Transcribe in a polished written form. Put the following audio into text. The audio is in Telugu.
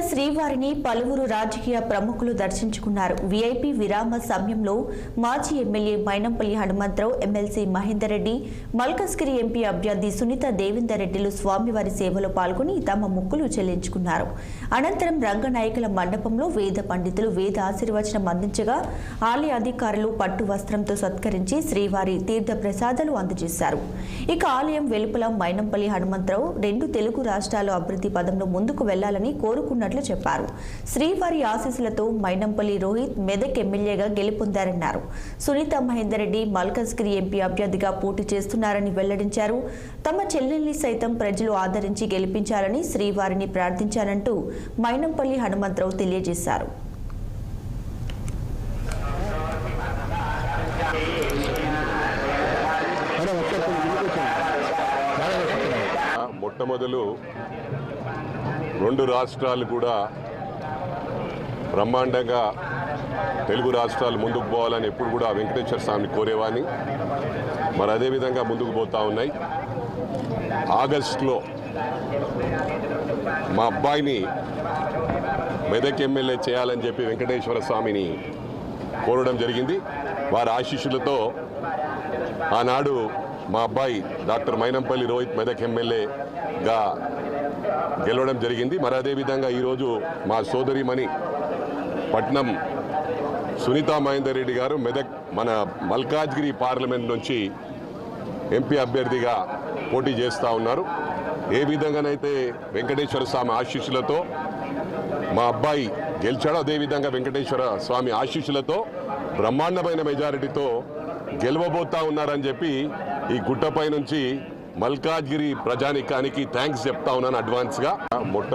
శ్రీవారిని పలువురు రాజకీయ ప్రముఖులు దర్శించుకున్నారు. వీఐపీ విరామ సమయంలో మాజీ MLA Mynampally Hanumantha Rao, MLC Mahender Reddy, Malkajgiri MP అభ్యర్థి సునీత దేవేందర్ రెడ్డిలు స్వామివారి సేవలో పాల్గొని తమ మొక్కులు చెల్లించుకున్నారు. అనంతరం రంగనాయకుల మండపంలో వేద పండితులు వేద ఆశీర్వచనం అందించగా ఆలయ అధికారులు పట్టు వస్త్రంతో సత్కరించి శ్రీవారి తీర్థ ప్రసాదాలు అందజేశారు. ఇక ఆలయం వెలుపల మైనంపల్లి హనుమంతరావు 2 తెలుగు రాష్ట్రాలు అభివృద్ధి పదంలో ముందుకు వెళ్లాలని కోరుకున్నట్లు చెప్పారు. శ్రీవారి ఆశీస్సులతో మైనంపల్లి రోహిత్ మెదక్ ఎమ్మెల్యేగా గెలుపొందారన్నారు. సునీత మహేందర్ రెడ్డి మల్కజ్గిరి ఎంపీ అభ్యర్థిగా పోటీ చేస్తున్నారని వెల్లడించారు. తమ చెల్లెల్ని సైతం ప్రజలు ఆదరించి గెలిపించాలని శ్రీవారిని ప్రార్థించానంటూ మైనంపల్లి హనుమంతరావు తెలియజేశారు. మొట్టమొదలు 2 రాష్ట్రాలు కూడా బ్రహ్మాండంగా తెలుగు రాష్ట్రాలు ముందుకు పోవాలని ఎప్పుడు కూడా వెంకటేశ్వర స్వామిని కోరేవాని. మరి అదేవిధంగా ముందుకు పోతూ ఉన్నాయి. ఆగస్టులో మా అబ్బాయిని మెదక్ ఎమ్మెల్యే చేయాలని చెప్పి వెంకటేశ్వర స్వామిని కోరడం జరిగింది. వారి ఆశీస్సులతో ఆనాడు మా అబ్బాయి డాక్టర్ మైనంపల్లి రోహిత్ మెదక్ ఎమ్మెల్యేగా గెలవడం జరిగింది. మరి అదేవిధంగా ఈరోజు మా సోదరిమణి పట్నం సునీత మహేందర్ రెడ్డి గారు మెదక్ మన మల్కాజ్గిరి పార్లమెంట్ నుంచి ఎంపీ అభ్యర్థిగా పోటీ చేస్తూ ఉన్నారు. ఏ విధంగానైతే వెంకటేశ్వర స్వామి ఆశీస్సులతో మా అబ్బాయి గెలిచాడో అదేవిధంగా వెంకటేశ్వర స్వామి ఆశీస్సులతో బ్రహ్మాండమైన మెజారిటీతో గెలవబోతా ఉన్నారని చెప్పి ఈ గుట్టపై నుంచి మల్కాజ్గిరి ప్రజానికానికి థ్యాంక్స్ చెప్తా ఉన్నాను అడ్వాన్స్గా. మొట్టమొదటి